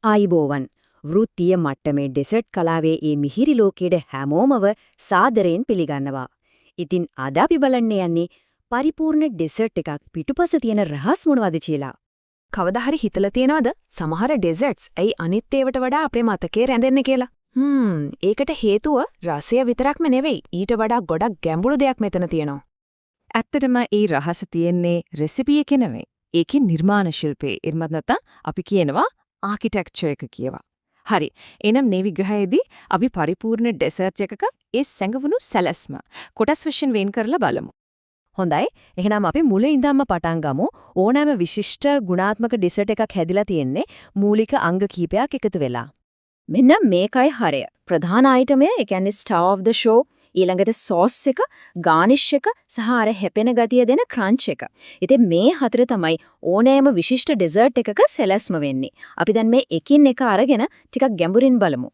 ආයිබෝවන් වෘත්තීය මට්ටමේ ඩෙසර්ට් කලාවේ මේ මිහිරි ලෝකයේ හැමෝමව සාදරයෙන් පිළිගන්නවා. ඉතින් අද අපි බලන්න යන්නේ පරිපූර්ණ ඩෙසර්ට් එකක් පිටුපස තියෙන රහස් මොනවද කියලා. කවදා හරි හිතලා තියනවද සමහර ඩෙසර්ට්ස් ඇයි අනිත් ඒවට වඩා අපේ මතකේ රැඳෙන්නේ කියලා? ඒකට හේතුව රසය විතරක්ම නෙවෙයි ඊට වඩා ගොඩක් ගැඹුරු දෙයක් මෙතන තියෙනවා. ඇත්තටම ඒ රහස තියෙන්නේ රෙසිපි එකේ නෙවෙයි. ඒකේ නිර්මාණ ශිල්පයේ. එර්මත් නැත්නම් අපි කියනවා ආකිටෙක්චර් එක කියවා. හරි. එනම් මේ විග්‍රහයේදී අපි පරිපූර්ණ ඩෙසර්ට් එකක ඒ සැඟවුණු සැලැස්ම කොටස් වශයෙන් වෙන් කරලා බලමු. හොඳයි. එහෙනම් අපි මුල ඉඳන්ම පටන් ගමු. ඕනෑම විශිෂ්ට ගුණාත්මක ඩෙසර්ට් එකක් හැදිලා තියෙන්නේ මූලික අංග කීපයක් එකතු වෙලා. මෙන්න මේකයි හරය. ප්‍රධාන අයිටමය, ඒ කියන්නේ ස්ටාර් ඔෆ් ද ෂෝ, ඊළඟට සෝස් එක, ගානිෂ් එක සහ අර හැපෙන ගතිය දෙන ක්‍රන්ච් එක. ඉතින් මේ හතර තමයි ඕනෑම විශිෂ්ට ඩෙසර්ට් එකක සැලැස්ම වෙන්නේ. අපි දැන් මේ එකින් එක අරගෙන ටිකක් ගැඹුරින් බලමු.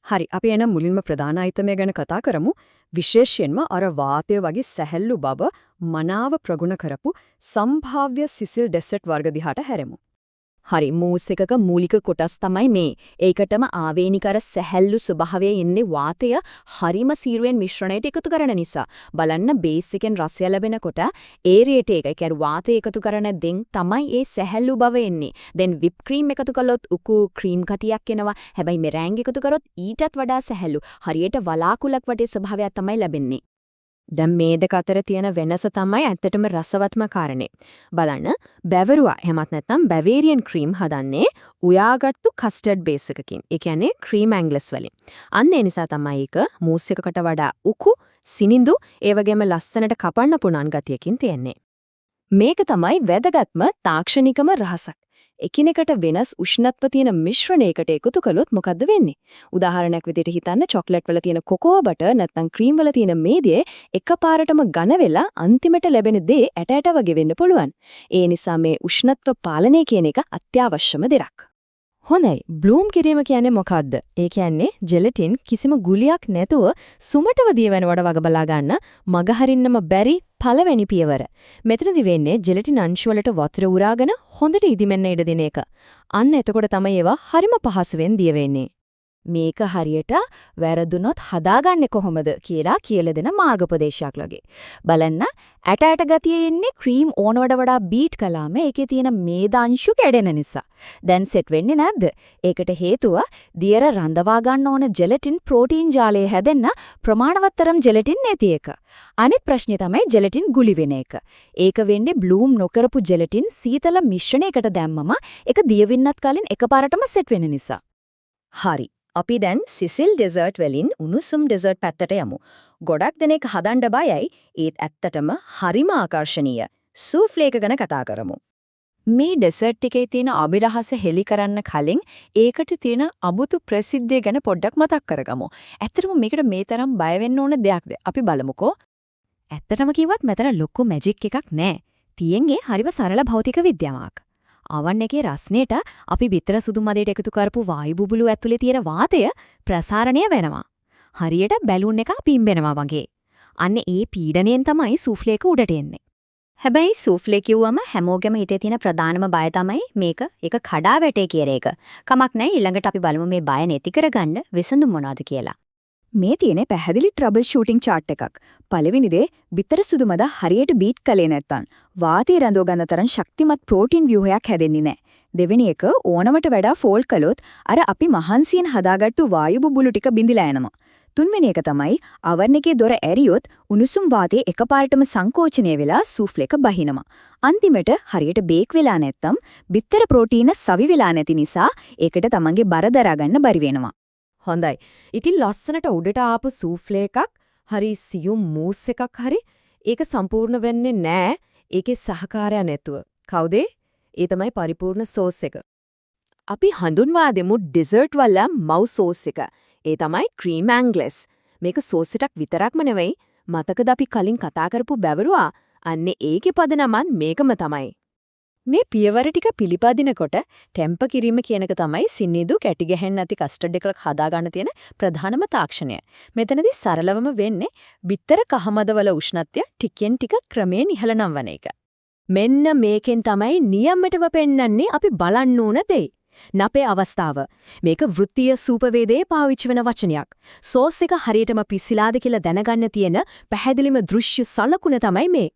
හරි. අපි එනම් මුලින්ම ප්‍රධාන අයිටමය ගැන කතා කරමු. විශේෂයෙන්ම අර වාතය වගේ සැහැල්ලු බව මනාව ප්‍රගුණ කරපු සම්භාව්‍ය සිසිල් ඩෙසර්ට් වර්ග දිහාට හැරෙමු. හරි, මූස් එකක මූලික කොටස් තමයි මේ. ඒකටම ආවේනික අර සැහැල්ලු ස්වභාවයේ ඉන්නේ වාතය හරිම සීරුවෙන් මිශ්‍රණයට එකතු කරන නිසා. බලන්න බේස් එකෙන් රසය ලැබෙනකොට ඒරියේට එක කියන්නේ වාතය එකතු කරන දෙන් තමයි ඒ සැහැල්ලු බව එන්නේ. දැන් විප් ක්‍රීම් එකතු කළොත් උකු ක්‍රීම් කතියක් එනවා. හැබැයි මෙරෑන්ග් එකතු කරොත් ඊටත් වඩා සැහැල්ලු හරියට වලාකුළක් වටේ ස්වභාවයක් තමයි ලැබෙන්නේ. දැන් මේ දෙක අතර තියෙන වෙනස තමයි ඇත්තටම රසවත්ම කාරණේ. බලන්න, බැවරුවා එහෙමත් නැත්නම් බැවේරියන් ක්‍රීම් හදන්නේ උයාගත්තු කස්ටර්ඩ් බේස් එකකින්. ඒ කියන්නේ ක්‍රීම් ඇන්ග්ලස් වලින්. අන්න ඒ නිසා තමයි ඒක මූස් එකකට වඩා උකු, සිනිඳු, ඒ වගේම ලස්සනට කපන්න පුණාන් ගතියකින් තියෙන්නේ. මේක තමයි වැදගත්ම තාක්ෂණිකම රහසක්. එකිනෙකට වෙනස් උෂ්ණත්ව තියෙන මිශ්‍රණයකට එකතු කළොත් මොකද්ද වෙන්නේ? උදාහරණයක් විදිහට හිතන්න, චොක්ලට් වල තියෙන කොකෝ බටර් නැත්නම් ක්‍රීම් වල තියෙන මේදියේ එකපාරටම ඝන වෙලා අන්තිමට ලැබෙන දේ ඇට ඇට වගේ වෙන්න පුළුවන්. ඒ නිසා මේ උෂ්ණත්ව පාලනය කියන එක අත්‍යවශ්‍යම දෙයක්. හොඳයි, බ්ලූම් කිරීම කියන්නේ මොකද්ද? ඒ කියන්නේ ජෙලටින් කිසිම ගුලියක් නැතුව සුමටව දියවෙනවට වග බලා ගන්න මග හරින්නම බැරි පළවෙනි පියවර. මෙතනදි වෙන්නේ ජෙලටින් අංශු වලට වතුර උරාගෙන හොඳට ඉදිමෙන්න ඉඩ දෙන එක. අන්න එතකොට තමයි ඒවා හරිම පහසුවෙන් දිය වෙන්නේ. මේක හරියට වැරදුනොත් හදාගන්නේ කොහොමද කියලා කියලා දෙන මාර්ගෝපදේශයක් වගේ. බලන්න, ඇට ඇට ගතිය එන්නේ ක්‍රීම් ඕනවට වඩා බීට් කළාම ඒකේ තියෙන මේද අංශු කැඩෙන නිසා. දැන් සෙට් වෙන්නේ නැද්ද? ඒකට හේතුව දියර රඳවා ගන්න ඕන ජෙලටින් ප්‍රෝටීන් ජාලය හැදෙන්න ප්‍රමාණවත්තරම් ජෙලටින් නැති එක. අනිත් ප්‍රශ්නේ තමයි ජෙලටින් ගුලි වෙන එක. ඒක වෙන්නේ බ්ලූම් නොකරපු ජෙලටින් සීතල මිශ්‍රණයකට දැම්මම ඒක දියවින්නත් කලින් එකපාරටම සෙට් වෙන නිසා. හරි. අපි දැන් සිසිල් ඩෙසර්ට් වලින් උණුසුම් ඩෙසර්ට් පැත්තට යමු. ගොඩක් දෙනෙක් හදන්න බයයි, ඒත් ඇත්තටම හරිම ආකර්ශනීය සූෆ්ලේ එක ගැන කතා කරමු. මේ ඩෙසර්ට් එකේ තියෙන අභිරහස හෙලි කරන්න කලින් ඒකට තියෙන අමුතු ප්‍රසිද්ධිය ගැන පොඩ්ඩක් මතක් කරගමු. ඇත්තටම මේකට මේ තරම් බය වෙන්න ඕන දෙයක්ද? අපි බලමුකෝ. ඇත්තටම කිව්වත් මෙතන ලොකු මැජික් එකක් නෑ. තියෙන්නේ හරිම සරල භෞතික විද්‍යාවක්. අවන් එකේ රස්නේට අපි විතර සුදු මදයට එකතු කරපු වායු බුබුලු ඇතුලේ තියෙන වාතය ප්‍රසාරණය වෙනවා. හරියට බැලුන් එක පිම්බෙනවා වගේ. අන්න ඒ පීඩණයෙන් තමයි සූෆ්ලේ එක උඩට එන්නේ. හැබැයි සූෆ්ලේ කිව්වම හැමෝගෙම හිතේ තියෙන ප්‍රධානම බය තමයි මේක එක කඩා වැටේ කියන එක. කමක් නැහැ, ඊළඟට අපි බලමු මේ බය නැති කරගන්න විසඳුම් මොනවද කියලා. මේ තියෙන්නේ පැහැදිලි ට්‍රබල් ෂූටින් chart එකක්. පළවෙනි දේ, බිත්තර සුදු මද හරියට බීට් කළේ නැත්තම් වාතය රැඳව ගන්න තරම් ශක්තිමත් ප්‍රෝටීන් ව්‍යුහයක් හැදෙන්නේ නැහැ. දෙවෙනි එක, ඕනමට වඩා ෆෝල්ඩ් කළොත් අර අපි මහන්සියෙන් හදාගත්තු වායු බුබුලු ටික බිඳිලා යනවා. තුන්වෙනි එක තමයි, අවර්ණකයේ දොර ඇරියොත් උණුසුම් වාතයේ එකපාරටම සංකෝචනය වෙලා සූෆ්ලේ එක බහිනවා. අන්තිමට හරියට බේක් වෙලා නැත්තම් බිත්තර ප්‍රෝටීන සවි වෙලා නැති නිසා ඒකට තමන්ගේ බර දරා ගන්න බැරි වෙනවා. හොඳයි. ඉතින් ලස්සනට උඩට ආපු සූෆ්ලේ එකක්, හරි සියුම් මූස් එකක් හරි ඒක සම්පූර්ණ වෙන්නේ නැහැ. ඒකේ සහකාරය නැතුව. කවුද? ඒ තමයි පරිපූර්ණ සෝස් එක. අපි හඳුන්වා දෙමු ඩෙසර්ට් වල මව් සෝස් එක. ඒ තමයි ක්‍රීම් ඇන්ග්ලස්. මේක සෝස් එකක් විතරක්ම නෙවෙයි. මතකද අපි කලින් කතා කරපු බැවරුවා? අන්නේ ඒකේ පදනමත් මේකම තමයි. මේ පියවර ටික පිළිපදිනකොට ටෙම්පර් කිරීම කියන එක තමයි සිනිඳු කැටි ගැහෙන්නේ නැති කස්ටර්ඩ් එකක් හදාගන්න තියෙන ප්‍රධානම තාක්ෂණය. මෙතනදී සරලවම වෙන්නේ බිත්තර කහමදවල උෂ්ණත්වය ටිකෙන් ටික ක්‍රමයෙන් ඉහළ නම්වන එක. මෙන්න මේකෙන් තමයි නියමටම පෙන්වන්නේ අපි බලන්න ඕන දේ. නපේ අවස්ථාව. මේක වෘත්තීය සූපවේදයේ පාවිච්චි වෙන වචනයක්. සෝස් එක හරියටම පිසිලාද කියලා දැනගන්න තියෙන පැහැදිලිම දෘශ්‍ය සලකුණ තමයි මේ.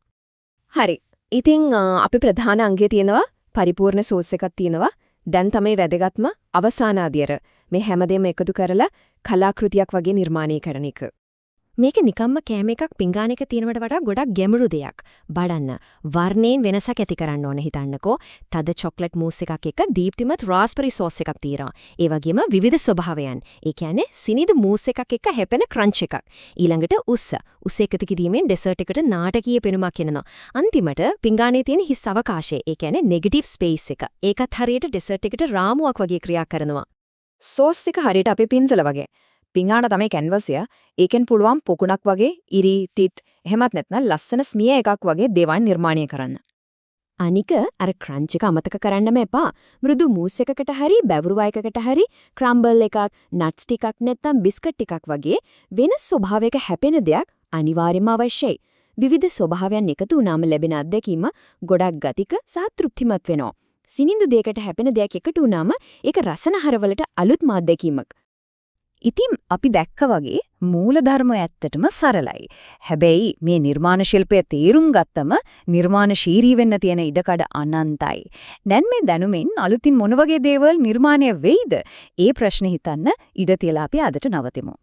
හරි. ඉතින් අපි ප්‍රධාන අංගය තියෙනවා පරිපූර්ණ සෝස් එකක් තියෙනවා. දැන් තමයි වැදගත්ම අවසාන අදියර. මේ හැමදේම එකතු කරලා කලාකෘතියක් වගේ නිර්මාණය කරන එක. මේක නිකම්ම කෑම එකක් පිඟාන එක තියෙනවට වඩා ගොඩක් ගැඹුරු දෙයක්. බලන්න. වර්ණයෙන් වෙනසක් ඇති කරන්න ඕන හිතන්නකෝ. තද චොක්ලට් මූස් එකක් එක දීප්තිමත් රාස්බරි සෝස් එකක් තියෙනවා. ඒ වගේම විවිධ ස්වභාවයන්. ඒ කියන්නේ සිනිඳු මූස් එකක් එක හැපෙන ක්‍රන්ච් එකක්. ඊළඟට උස් එකතු කිරීමෙන් ඩෙසර්ට් එකට නාටකීය පෙනුමක් එනවා. අන්තිමට පිඟානේ තියෙන හිස් අවකාශය. ඒ කියන්නේ නෙගටිව් ස්පේස් එක. ඒකත් හරියට ඩෙසර්ට් එකට රාමුවක් වගේ ක්‍රියා කරනවා. සෝස් එක හරියට අපේ පින්සල වගේ. පිඟාන තමයි කැන්වස් එක. ඒකෙන් පුළුවන් පොකුණක් වගේ ඉරි තිත් එහෙමත් නැත්නම් ලස්සන ස්මිය එකක් වගේ දේවල් නිර්මාණය කරන්න. අනික අර ක්‍රන්ච් එක අමතක කරන්නම එපා. මෘදු මූස් එකකට හරි බැවුරු වයකකට හරි ක්‍රම්බල් එකක්, නට්ස් ටිකක් නැත්නම් බිස්කට් ටිකක් වගේ වෙනස් ස්වභාවයක හැපෙන දෙයක් අනිවාර්යයෙන්ම අවශ්‍යයි. විවිධ ස්වභාවයන් එකතු වුණාම ලැබෙන අත්දැකීම ගොඩක් ගතික සහ තෘප්තිමත් වෙනවා. සිනිඳු දෙයකට හැපෙන දෙයක් එකතු වුණාම ඒක රසනහරවලට අලුත්ම අත්දැකීමක්. ඉතින් අපි දැක්ක වගේ මූලධර්මය ඇත්තටම සරලයි. හැබැයි මේ නිර්මාණ ශිල්පය තේරුම් ගත්තම නිර්මාණශීලී වෙන්න තියෙන ඉඩකඩ අනන්තයි. දැන් මේ දැනුමින් අලුතින් මොන වගේ දේවල් නිර්මාණය වෙයිද? ඒ ප්‍රශ්නේ හිතන්න ඉඩ තියලා අපි අදට නවතිමු.